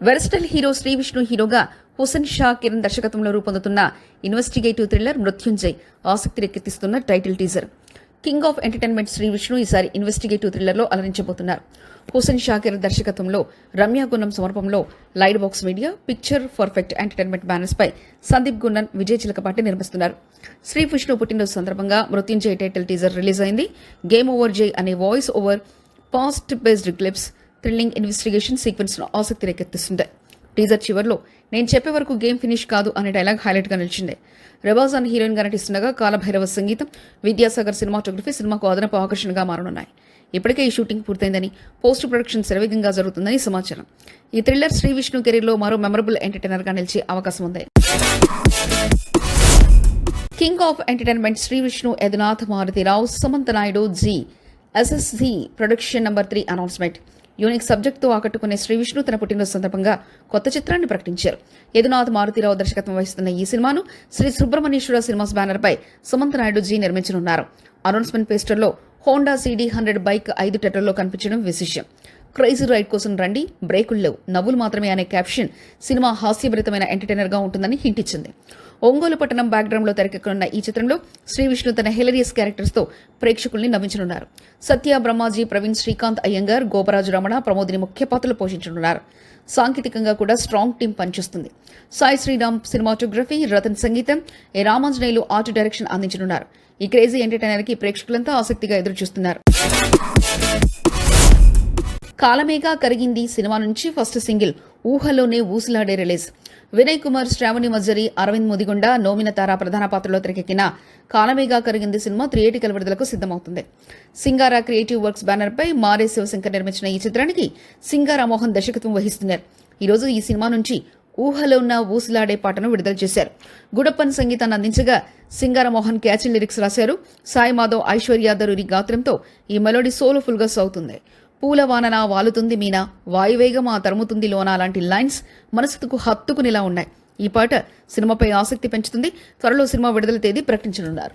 వెర్స్టల్ hero Shri Vishnu హీరోగా హుసేన్ షా కిరణ్ దర్శకత్వంలో రూపొందుతున్న ఇన్వెస్టిగేటివ్ థ్రిల్లర్ మృత్యుంజయ్ ఆసక్తి రేకెత్తిస్తున్న title teaser. King of entertainment Shri Vishnu ఈసారి ఇన్వెస్టిగేటివ్ థ్రిల్లర్లో అలరించబోతున్నారు. హుసేన్ షా కిరణ్ దర్శకత్వంలో రమ్య గున్నం సమర్పంలో light box media picture perfect entertainment banners పై సందీప్ గున్నన్, విజయ్ చిలకపాటి నిర్మిస్తున్నారు. శ్రీ విష్ణు పుట్టినరోజు సందర్భంగా మృత్యుంజయ్ టైటిల్ టీజర్ రిలీజ్ అయింది. గేమ్ ఓవర్ జై అనే voice over past based clips thrilling investigation sequence ను ఆసక్తి రేకెత్తిస్తుంటాయి. టీజర్ చివర్లో నేను చెప్పే వరకు గేమ్ ఫినిష్ కాదు అనే డైలాగ్ హైలైట్ గా నిలిచింది. రెబాజాన్ హీరోయిన్ గా నటిస్తుండగా కాలభైరవ సంగీతం, విద్యాసాగర్ సినిమాటోగ్రఫీ సినిమాకు అదనపు ఆకర్షణగా మారనున్నాయి. ఇప్పటికే ఈ షూటింగ్ పూర్తయిందని, పోస్ట్ ప్రొడక్షన్ శరవేగంగా జరుగుతుందని సమాచారం. ఈ థ్రిల్లర్ శ్రీ విష్ణు కెరీర్ లో మరో మెమరబుల్ ఎంటర్టైనర్ గా నిలిచే అవకాశం ఉంది. King of entertainment Shri Vishnu Yadunath Maruthirao Samantha Naidu G SSC production number 3 announcement. Unique subject తో ఆకట్టుకునే శ్రీ విష్ణు తన పుట్టినరోజు సందర్భంగా కొత్త చిత్రాన్ని ప్రకటించారు. యదునాథ్ మారుతిరావు దర్శకత్వం వహిస్తున్న ఈ సినిమాను శ్రీ సుబ్రహ్మణ్యేశ్వర సినిమాస్ బ్యానర్ పై సుమంత్ నాయుడు జీ నిర్మించనున్నారు. అనౌన్స్మెంట్ పోస్టర్ లో హోండా సిడి 100 బైక్ 5 టెర్రల్లో కనిపించడం విశేషం. క్రేజీ రైడ్ కోసం రండి, బ్రేకులు లేవు, నవ్వులు మాత్రమే అనే క్యాప్షన్ సినిమా హాస్యభరితమైన ఎంటర్టైనర్ గా ఉంటుందని హింట్ ఇచ్చింది. ఒంగోలు పట్టణం బ్యాక్గ్రౌండ్ లో తెరకెక్కనున్న ఈ చిత్రంలో శ్రీ విష్ణు తన హిలరియస్ క్యారెక్టర్స్ తో ప్రేక్షకుల్ని నవ్వించనున్నారు. సత్య, బ్రహ్మాజీ, ప్రవీణ్, శ్రీకాంత్ అయ్యంగార్, గోపరాజు రమణ, ప్రమోదిని ముఖ్య పాత్రలు పోషించనున్నారు. సాంకేతికంగా కూడా స్ట్రాంగ్ టీం పనిచేస్తుంది. సాయి శ్రీరామ్ సినిమాటోగ్రఫీ, రతన్ సంగీతం, ఏ రామాంజనేయులు ఆర్ట్ డైరెక్షన్ అందించనున్నారు. ఈ క్రేజీ ఎంటర్టైనర్ కి ప్రేక్షకులంతా ఆసక్తిగా ఎదురుచూస్తున్నారు. కాలమేగా కరిగింది సినిమా నుంచి ఫస్ట్ సింగిల్ ఊహలోనే ఊసులాడే రిలీజ్. వినయ్ కుమార్, శ్రావణి మజ్జరి, అరవింద్ ముదిగొండ, నోమిన తార ప్రధాన పాత్రలో తెరకెక్కిన కాలమేగా కరిగింది సినిమా థియేటికల్ విడుదలకు సిద్దమవుతుంది. సింగారా క్రియేటివ్ వర్క్స్ బ్యానర్ పై మారే శివశంకర్ నిర్మించిన ఈ చిత్రానికి సింగారా మోహన్ దర్శకత్వం వహిస్తున్నారు. ఈరోజు ఈ సినిమా నుంచి ఊహలో ఉన్న ఊసులాడే పాటను విడుదల చేశారు. గుడప్పన్ సంగీతాన్ని అందించగా సింగారా మోహన్ క్యాచీ లిరిక్స్ రాశారు. సాయి మాధవ్, ఐశ్వర్య దరూరి గాత్రంతో ఈ మెలోడీ సోల్ఫుల్ గా సాగుతుంది. పూల వానన వాలుతుంది మీనా, వాయువేగమా తరుముతుంది లోనా లాంటి లైన్స్ మనసుకు హత్తుకునేలా ఉన్నాయి. ఈ పాట సినిమాపై ఆసక్తి పెంచుతుంది. త్వరలో సినిమా విడుదల తేదీ ప్రకటించనున్నారు.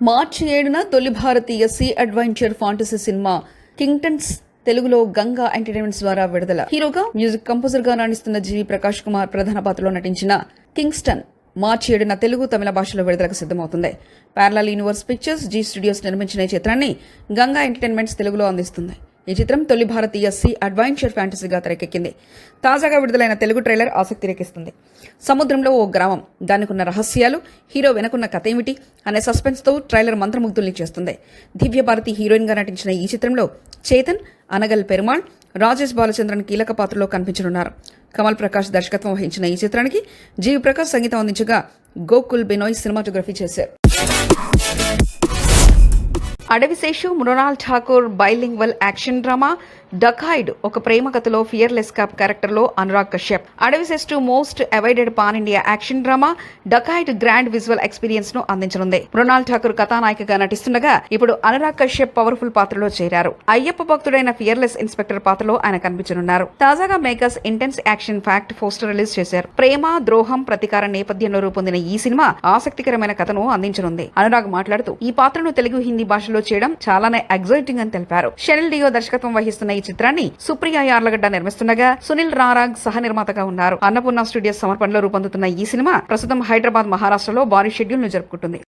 మార్చి 7న తొలి భారతీయ సీ అడ్వెంచర్ ఫాంటసీ సినిమా కింగ్టన్స్ తెలుగులో గంగా ఎంటర్టైన్మెంట్స్ ద్వారా విడుదల. హీరోగా, మ్యూజిక్ కంపోజర్ గా నటిస్తున్న జీవి ప్రకాష్ కుమార్ ప్రధాన పాత్రలో నటించిన కింగ్స్టన్ మార్చి 7న తెలుగు, తమిళ భాషలో విడుదలకు సిద్దమవుతుంది. Parallel universe pictures, Zee studios నిర్మించిన ఈ చిత్రాన్ని గంగా ఎంటర్టైన్మెంట్స్ తెలుగులో అందిస్తుంది. ఈ చిత్రం తొలి భారతీయ సీ అడ్వెంచర్ ఫ్యాంటసీగా తెరకెక్కింది. తాజాగా విడుదలైన తెలుగు ట్రైలర్ ఆసక్తి రేకిస్తుంది. సముద్రంలో ఓ గ్రామం, దానికున్న రహస్యాలు, హీరో వెనుకున్న కథ ఏమిటి అనే సస్పెన్స్ తో ట్రైలర్ మంత్రముగ్ధుల్ని చేస్తుంది. దివ్య భారతి హీరోయిన్ గా నటించిన ఈ చిత్రంలో చేతన్, అనగల్ పెరుమాళ్, రాజేష్ బాలచంద్రన్ కీలక పాత్రలో కనిపించనున్నారు. కమల్ ప్రకాష్ దర్శకత్వం వహించిన ఈ చిత్రానికి జీవి ప్రకాష్ సంగీతం అందించగా గోకుల్ బెనోయ్ సినిమాటోగ్రఫీ చేశారు. Adivi Sesh Mrunal Thakur bilingual action drama డకాయిడ్ ఒక ప్రేమ కథలో ఫియర్లెస్ కాప్ క్యారెక్టర్ లో Anurag Kashyap. Adivi Sesh most awaited pan India action drama డకాయిడ్ grand visual experience ను అందించనుంది. మృణాల్ ఠాకూర్ కథానాయికగా నటిస్తుండగా ఇప్పుడు అనురాగ్ కశ్యప్ పవర్ఫుల్ పాత్రలో చేరారు. అయ్యప్ప భక్తుడైన ఫియర్లెస్ ఇన్స్పెక్టర్ పాత్రలో ఆయన కనిపించనున్నారు. తాజాగా makers intense action fact poster release చేశారు. ప్రేమ, ద్రోహం, ప్రతీకారం నేపథ్యంలో రూపొందిన ఈ సినిమా ఆసక్తికరమైన కథను అందించనుంది. అనురాగ్ మాట్లాడుతూ ఈ పాత్రను తెలుగు, హిందీ భాషలో చేయడం చాలానే ఎగ్జైటింగ్ అని తెలిపారు. షెనిల్ డియో దర్శకత్వం వహిస్తున్న ఈ చిత్రాన్ని సుప్రియా యార్లగడ్డ నిర్మిస్తుండగా సునీల్ రారాగ్ సహ నిర్మాతగా ఉన్నారు. అన్నపూర్ణ స్టూడియోస్ సమర్పణలో రూపొందుతున్న ఈ సినిమా ప్రస్తుతం హైదరాబాద్, మహారాష్ట్రలో భారీ షెడ్యూల్ ను జరుపుకుంటుంది.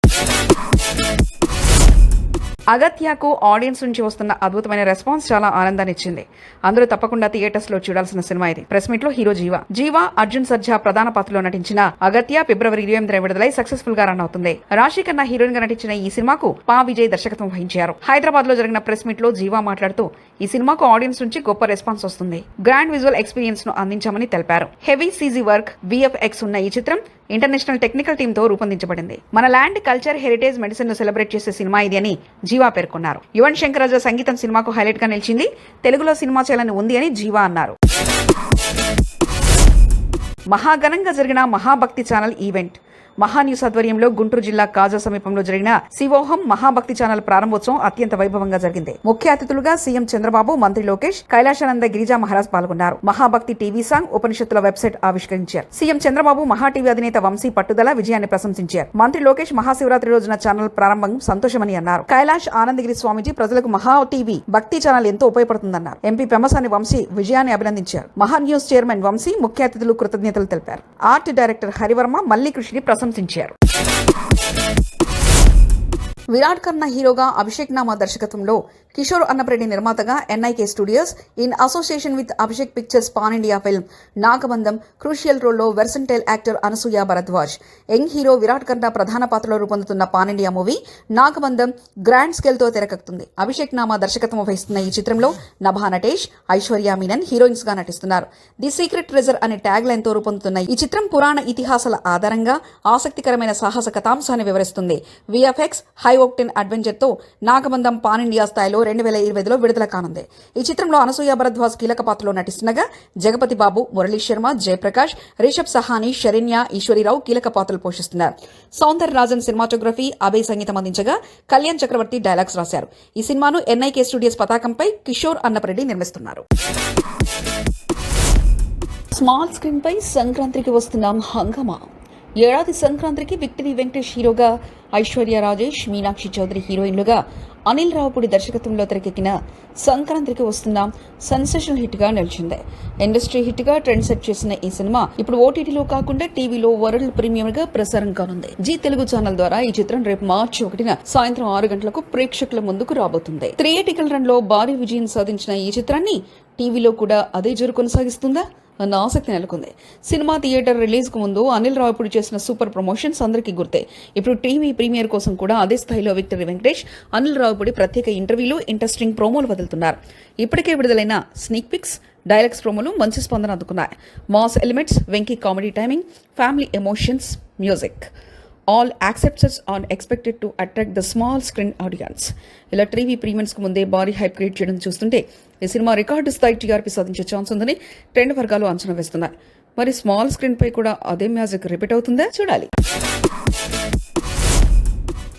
అగత్యకు ఆడియన్స్ నుంచి వస్తున్న అద్భుతమైన రెస్పాన్స్ చాలా ఆనందాన్ని ఇచ్చింది. అందరూ తప్పకుండా థియేటర్స్ లో చూడాల్సిన సినిమా ఇది. ప్రెస్ మీట్ లో హీరో జీవా అర్జున్ సర్జా ప్రధాన పాత్రలో నటించిన అగత్య ఫిబ్రవరి 28న విడుదలై సక్సెస్ఫుల్ గా రన్ అవుతుంది. రాశి ఖన్నా హీరోయిన్ గా నటించిన ఈ సినిమాకు పా విజయ్ దర్శకత్వం వహించారు. హైదరాబాద్ లో జరిగిన ప్రెస్ మీట్ లో జీవా మాట్లాడుతూ ఈ సినిమాకు ఆడియన్స్ నుంచి గొప్ప రెస్పాన్స్ వస్తుంది. గ్రాండ్ విజువల్ ఎక్స్పీరియన్స్ ను అందించామని తెలిపారు. హెవీ సీజీ వర్క్, విఎఫ్ఎక్స్ ఉన్న ఈ చిత్రం ఇంటర్నేషనల్ టెక్నికల్ టీమ్ తో రూపొందించబడింది. మన ల్యాండ్, కల్చర్, హెరిటేజ్, మెడిసిన్ ను సెలబ్రేట్ చేసే సినిమా ఇది అని జీవా పేర్కొన్నారు. యువన్ శంకర్ రాజా సంగీతం సినిమాకు హైలైట్ గా నిలిచింది. తెలుగులో సినిమా చేయాలని ఉంది అని జీవా అన్నారు. మహాఘనంగా జరిగిన మహాభక్తి ఛానల్ ఈవెంట్ మహాన్యూస్ ఆధ్వర్యంలో గుంటూరు జిల్లా కాజా సమీపంలో జరిగిన శివోహం మహాభక్తి ఛానల్ ప్రారంభోత్సవం అత్యంత వైభవంగా జరిగింది. ముఖ్య అతిథులుగా సీఎం చంద్రబాబు, మంత్రి లోకేష్, కైలాసానంద గిరిజా మహారాజ్ పాల్గొన్నారు. మహాభక్తి టీవీ సాంగ్, ఉపనిషత్తుల వెబ్సైట్ ఆవిష్కరించారు. సీఎం చంద్రబాబు మహా టీవీ అధినేత వంశీ పట్టుదల విజయాన్ని ప్రశంసించారు. మంత్రి లోకేష్ మహాశివరాత్రి రోజున ఛానల్ ప్రారంభం సంతోషమని అన్నారు. కైలాష్ ఆనందగిరి స్వామిజీ ప్రజలకు మహా టీవీ భక్తి ఛానల్ ఎంతో ఉపయోగపడుతుందన్నారు. ఎంపీ పెమ్మసాని వంశీ విజయాన్ని అభినందించారు. మహా న్యూస్ చైర్మన్ వంశీ ముఖ్య అతిథులు కృతజ్ఞతలు తెలిపారు. ఆర్ట్ డైరెక్టర్ హరివర్మ మల్లి కృషిని ప్రశంసించారు. విరాట్ ఖన్నా హీరోగా అభిషేక్ నామా దర్శకత్వంలో, కిషోర్ అన్నప్రెడ్డి నిర్మాతగా NIK studios in association with Abhishek pictures pan India film Nagabandham crucial రోల్లో versatile actor Anasuya Bharadwaj, young hero Virat Khanna ప్రధాన పాత్రలో రూపొందుతున్న pan India movie Nagabandham grand scale తో తెరకెక్కుతుంది. అభిషేక్ నామా దర్శకత్వం వహిస్తున్న ఈ చిత్రంలో నభా నటేష్, ఐశ్వర్య మీనన్ హీరోయిన్స్ గా నటిస్తున్నారు. ది సీక్రెట్ ట్రెజర్ అనే ట్యాగ్ లైన్ తో రూపొందుతున్న ఈ చిత్రం పురాణ ఇతిహాసాల ఆధారంగా ఆసక్తికరమైన సాహస కథాంశాన్ని వివరిస్తుంది. విఎఫ్ఎక్స్ హై ఓక్టెన్ అడ్వెంచర్ తో నాగబంధం పాన్ ఇండియా స్థాయిలో 2025లో విడుదల కానుంది. ఈ చిత్రంలో అనసూయ భరద్వాజ్ కీలక పాత్రలో నటిస్తుండగా జగపతి బాబు, మురళీ శర్మ, జయప్రకాష్, రిషబ్ సహాని, శరణ్య, ఈశ్వరీరావు కీలక పాత్రలు పోషిస్తున్నారు. సౌందర్ రాజన్ సినిమాటోగ్రఫీ, అభయ్ సంగీతం అందించగా కళ్యాణ్ చక్రవర్తి డైలాగ్స్ రాశారు. ఈ సినిమాను ఎన్ఐకే స్టూడియోస్ పతాకంపై కిషోర్ అన్నప్రెడ్డి నిర్మిస్తున్నారు. స్మాల్ స్క్రీన్ పై సంక్రాంతికి వస్తున్నాం హంగామా. ఏడాది సంక్రాంతికి విక్టరీ వెంకటేష్ హీరోగా, ఐశ్వర్య రాజేష్, మీనాక్షి చౌదరి హీరోయిన్లుగా, అనిల్ రావుపూడి దర్శకత్వంలో తెరకెక్కిన సంక్రాంతికి వస్తున్నాం సెన్సేషనల్ హిట్ గా నిలిచింది. ఇండస్ట్రీ హిట్ గా ట్రెండ్ సెట్ చేసిన ఈ సినిమా ఇప్పుడు ఓటీటీలో కాకుండా టీవీలో వరల్డ్ ప్రీమియర్ గా ప్రసారం కానుంది. జీ తెలుగు ఛానల్ ద్వారా ఈ చిత్రం రేపు మార్చి 1న సాయంత్రం 6 గంటలకు ప్రేక్షకుల ముందుకు రాబోతుంది. థియేటికల్ రన్ లో భారీ విజయం సాధించిన ఈ చిత్రాన్ని టీవీలో కూడా అదే జోరు కొనసాగిస్తుందా అన్న ఆసక్తి నెలకొంది. సినిమా థియేటర్ రిలీజ్ కు ముందు అనిల్ రావుపూడి చేసిన సూపర్ ప్రమోషన్స్ అందరికీ గుర్తే. ఇప్పుడు టీవీ ప్రీమియర్ కోసం కూడా అదే స్థాయిలో విక్టరీ వెంకటేష్, అనిల్ రావుపూడి ప్రత్యేక ఇంటర్వ్యూలు, ఇంట్రెస్టింగ్ ప్రోమోలు వదులుతున్నారు. ఇప్పటికే విడుదలైన స్నీక్ పిక్స్, డైలాగ్స్ ప్రోమోలు మంచి స్పందన అందుకున్నాయి. Mass elements, Venky comedy timing, family emotions, music all accepts on expected to attract the small screen audience. ఇలా టీవీ ప్రీమియర్స్ కు ముందే భారీ హైప్ క్రియేట్ చేయడం చూస్తుంటే ఈ సినిమా రికార్డు స్థాయి టీఆర్పీ సాధించే ఛాన్స్ ఉందని ట్రెండ్ వర్గాలు అంచనా వేస్తున్నాయి. మరి స్మాల్ స్క్రీన్ పై కూడా అదే మ్యాజిక్ రిపీట్ అవుతుందా చూడాలి.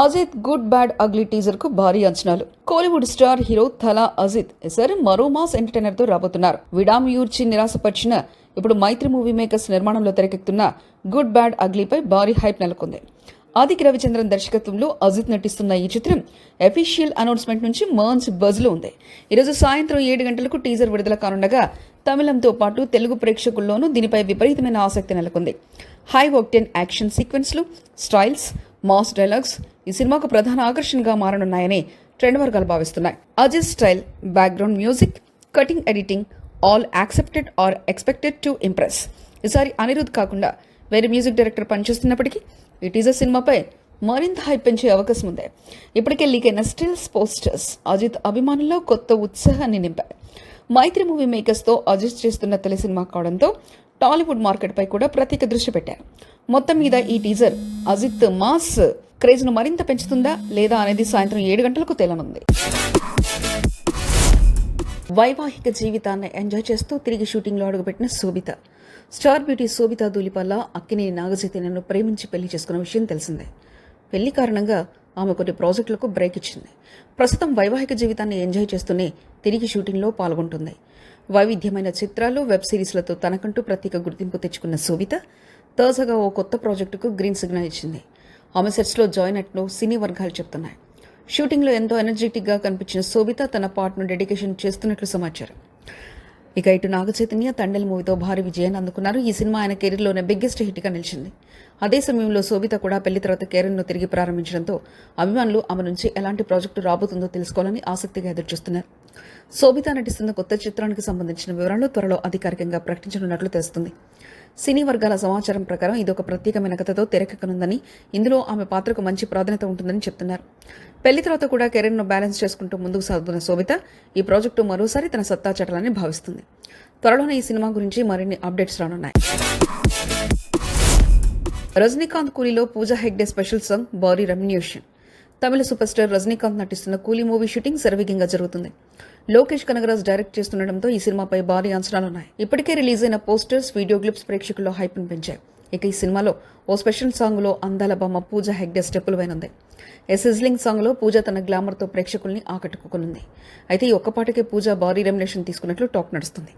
Ajith good bad ugly teaser కు భారీ అంచనాలు. కోలీవుడ్ స్టార్ హీరో థలా అజిత్ ఈసారి మరో మాస్ ఎంటర్టైనర్ తో రాబోతున్నారు. విడామియూర్చి నిరాశపరిచిన ఇప్పుడు మైత్రి మూవీ మేకర్స్ నిర్మాణంలో తెరకెక్కుతున్న గుడ్ బ్యాడ్ అగ్లీపై భారీ హైప్ నెలకొంది. ఆదికి రవిచంద్రన్ దర్శకత్వంలో అజిత్ నటిస్తున్న ఈ చిత్రం అఫీషియల్ అనౌన్స్మెంట్ నుంచి మంచి బజ్ లో ఉంది. ఈరోజు సాయంత్రం 7 గంటలకు టీజర్ విడుదల కానుండగా తమిళంతో పాటు తెలుగు ప్రేక్షకుల్లోనూ దీనిపై విపరీతమైన ఆసక్తి నెలకొంది. హై ఓక్టెన్ యాక్షన్ సీక్వెన్స్లు, స్టైల్స్, మాస్ డైలాగ్స్ ఈ సినిమాకు ప్రధాన ఆకర్షణగా మారనున్నాయని ట్రెండ్ వర్గాలు భావిస్తున్నాయి. Ajith style, background music, cutting editing all accepted are expected to impress. ఈసారి అనిరుద్ కాకుండా వేరే మ్యూజిక్ డైరెక్టర్ పనిచేస్తున్నప్పటికీ ఈ టీజర్ సినిమాపై మరింత హైప్ పెంచే అవకాశం ఉంది. ఇప్పటికే లీక్ అయిన స్టిల్స్, పోస్టర్స్ అజిత్ అభిమానుల్లో కొత్త ఉత్సాహాన్ని నింపాయి. మైత్రి మూవీ మేకర్స్ తో అజిత్ చేస్తున్న తొలి సినిమా కావడంతో టాలీవుడ్ మార్కెట్ పై కూడా ప్రత్యేక దృష్టి పెట్టారు. మొత్తం మీద ఈ టీజర్ అజిత్ మాస్ క్రేజ్ ను మరింత పెంచుతుందా లేదా అనేది సాయంత్రం 7 గంటలకు తేలనుంది. వైవాహిక జీవితాన్ని ఎంజాయ్ చేస్తూ తిరిగి షూటింగ్లో అడుగుపెట్టిన శోభిత. స్టార్ బ్యూటీ శోభిత ధూళిపాల అక్కినేని నాగచైతన్యను ప్రేమించి పెళ్లి చేసుకున్న విషయం తెలిసిందే. పెళ్లి కారణంగా ఆమె కొన్ని ప్రాజెక్టులకు బ్రేక్ ఇచ్చింది. ప్రస్తుతం వైవాహిక జీవితాన్ని ఎంజాయ్ చేస్తూనే తిరిగి షూటింగ్లో పాల్గొంటుంది. వైవిధ్యమైన చిత్రాలు, వెబ్ సిరీస్లతో తనకంటూ ప్రత్యేక గుర్తింపు తెచ్చుకున్న శోభిత తాజాగా ఓ కొత్త ప్రాజెక్టుకు గ్రీన్ సిగ్నల్ ఇచ్చింది. ఆమె సెట్స్లో జాయిన్ అయినట్లు సినీ వర్గాలు చెప్తున్నాయి. షూటింగ్లో ఎంతో ఎనర్జెటిక్గా కనిపించిన శోభిత తన పార్ట్ను డెడికేషన్ చేస్తున్నట్లు సమాచారం. ఇక ఇటు నాగచైతన్య తండెల్ మూవీతో భారీ విజయాన్ని అందుకున్నారు. ఈ సినిమా ఆయన కెరీర్లోనే బిగ్గెస్ట్ హిట్గా నిలిచింది. అదే సమయంలో శోభిత కూడా పెళ్లి తర్వాత కెరీర్ను తిరిగి ప్రారంభించడంతో అభిమానులు ఆమె నుంచి ఎలాంటి ప్రాజెక్టు రాబోతుందో తెలుసుకోవాలని ఆసక్తిగా ఎదురుచూస్తున్నారు. శోభిత నటిస్తున్న కొత్త చిత్రానికి సంబంధించిన వివరాలు త్వరలో అధికారికంగా ప్రకటించనున్నట్లు తెలుస్తుంది. సినీ వర్గాల సమాచారం ప్రకారం ఇదొక ప్రత్యేకమైన కథతో తెరకెక్కనుందని, ఇందులో ఆమె పాత్రకు మంచి ప్రాధాన్యత ఉంటుందని చెప్తున్నారు. పెళ్లి తర్వాత కూడా కెరీర్ను బ్యాలెన్స్ చేసుకుంటూ ముందుకు సాగుతున్న శోభిత ఈ ప్రాజెక్టు మరోసారి తన సత్తా చాటాలని భావిస్తుంది. త్వరలోనే ఈ సినిమా గురించి మరిన్ని అప్డేట్స్ రానున్నాయి. రజనీకాంత్ కూలీలో పూజా హెగ్డే స్పెషల్ సాంగ్ భారీ రెమ్యునేషన్. తమిళ సూపర్ స్టార్ రజనీకాంత్ నటిస్తున్న కూలీ మూవీ షూటింగ్ శరవేగంగా జరుగుతుంది. లోకేష్ కనగరాజ్ డైరెక్ట్ చేస్తుండటంతో ఈ సినిమాపై భారీ అంచనాలున్నాయి. ఇప్పటికే రిలీజ్ అయిన పోస్టర్స్, వీడియో క్లిప్స్ ప్రేక్షకుల్లో హైప్ను పెంచాయి. ఇక ఈ సినిమాలో ఓ స్పెషల్ సాంగ్లో అందాల బొమ్మ పూజ హెగ్డే స్టెప్పులు వైనుంది. ఏ సిజ్లింగ్ సాంగ్లో పూజ తన గ్లామర్తో ప్రేక్షకుల్ని ఆకట్టుకునుంది. అయితే ఈ ఒక్కపాటికే పూజ భారీ రెమ్యునేషన్ తీసుకున్నట్లు టాక్ నడుస్తుంది.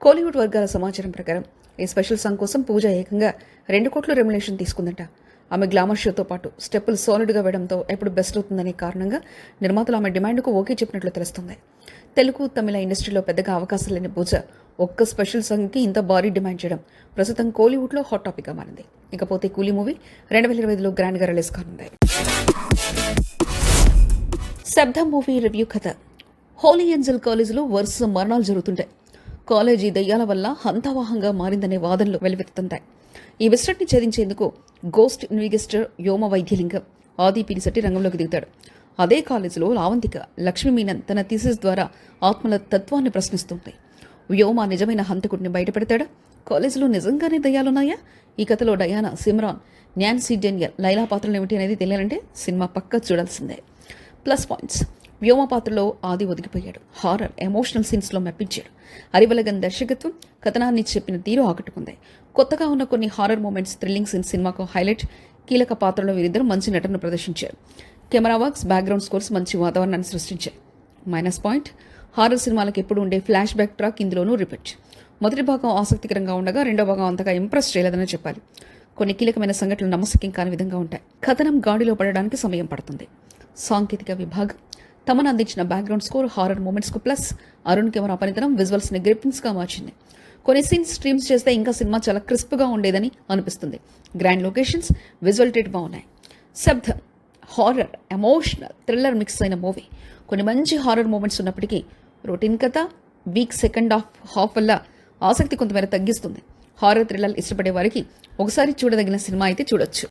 కోలీవుడ్ వర్గాల సమాచారం ప్రకారం ఈ స్పెషల్ సాంగ్ కోసం పూజ ఏకంగా 2 కోట్ల రెమ్యునేషన్ తీసుకుందట. ఆమె గ్లామర్ షోతో పాటు స్టెప్పులు సాలిడ్గా వేయడంతో ఎప్పుడు బెస్ట్ అవుతుందనే కారణంగా నిర్మాతలు ఆమె డిమాండ్కు ఓకే చెప్పినట్లు తెలుస్తుంది. తెలుగు తమిళ ఇండస్ట్రీలో పెద్దగా అవకాశం లేని పూజ ఒక్క స్పెషల్ సాంగ్కి ఇంత భారీ డిమాండ్ చేయడం ప్రస్తుతం కోలీవుడ్లో హాట్ టాపిక్గా మారింది. ఇకపోతే కూలీ మూవీ 2025లో గ్రాండ్గా రిలీజ్ కానుంది. శబ్దం మూవీ రివ్యూ కథ. హోలీ ఏంజల్ కాలేజీలో వరుస మరణాలు జరుగుతుంటాయి. కాలేజీ దయ్యాల వల్ల హంతావాహంగా మారిందనే వాదనలు వెలువెత్తుతుంటాయి. ఈ విశ్రట్ని ఛేదించేందుకు గోస్ట్ ఇన్వెస్టిగేటర్ వ్యోమ వైద్యలింగం ఆది పినిశెట్టి రంగంలోకి దిగుతాడు. అదే కాలేజీలో లావంతిక లక్ష్మీ మీనన్ తన థీసిస్ ద్వారా ఆత్మల తత్వాన్ని ప్రశ్నిస్తుంది. వ్యోమ నిజమైన హంతకుడిని బయటపెడతాడా? కాలేజీలో నిజంగానే దయ్యాలున్నాయా? ఈ కథలో Diana, Simran, Nancy Daniel, Laila పాత్రలు ఏమిటి అనేది తెలియాలంటే సినిమా పక్కా చూడాల్సిందే. Plus points. వ్యోమ పాత్రలో ఆది ఒదిగిపోయాడు. Horror emotional సీన్స్లో మెప్పించాడు. అరివలగన్ దర్శకత్వం, కథనాన్ని చెప్పిన తీరు ఆకట్టుకుంది. కొత్తగా ఉన్న కొన్ని హారర్ మూమెంట్స్, థ్రిల్లింగ్ సీన్స్ సినిమాకు హైలైట్. కీలక పాత్రలో వీరిద్దరూ మంచి నటన ప్రదర్శించారు. కెమెరా వర్క్స్, బ్యాక్గ్రౌండ్ స్కోర్స్ మంచి వాతావరణాన్ని సృష్టించాయి. Minus point. హారర్ సినిమాలకు ఎప్పుడు ఉండే ఫ్లాష్ బ్యాక్ ట్రాక్ ఇందులోనూ రిపీట్. మొదటి భాగం ఆసక్తికరంగా ఉండగా రెండో భాగం అంతగా ఇంప్రెస్ చేయలేదని చెప్పాలి. కొన్ని కీలకమైన సంఘటనలు నమ్మశక్యం కాని విధంగా ఉంటాయి. కథనం గాడిలో పడడానికి సమయం పడుతుంది. సాంకేతిక విభాగం తమను అందించిన బ్యాక్గ్రౌండ్ స్కోర్, హారర్ మూమెంట్స్కు ప్లస్. అరుణ్ కెమెరా పనితనం విజువల్స్ని గ్రిప్పింగ్స్గా మార్చింది. కొన్ని సీన్స్ స్ట్రీమ్స్ చేస్తే ఇంకా సినిమా చాలా క్రిస్ప్గా ఉండేదని అనిపిస్తుంది. గ్రాండ్ లొకేషన్స్, విజువల్ ట్రీట్ బాగున్నాయి. శబ్దం హారర్ ఎమోషనల్ థ్రిల్లర్ మిక్స్ అయిన మూవీ. కొన్ని మంచి హారర్ మూమెంట్స్ ఉన్నప్పటికీ రొటీన్ కథ, వీక్ సెకండ్ హాఫ్ వల్ల ఆసక్తి కొంతమేర తగ్గిస్తుంది. హారర్ థ్రిల్లర్ ఇష్టపడే వారికి ఒకసారి చూడదగిన సినిమా అయితే చూడొచ్చు.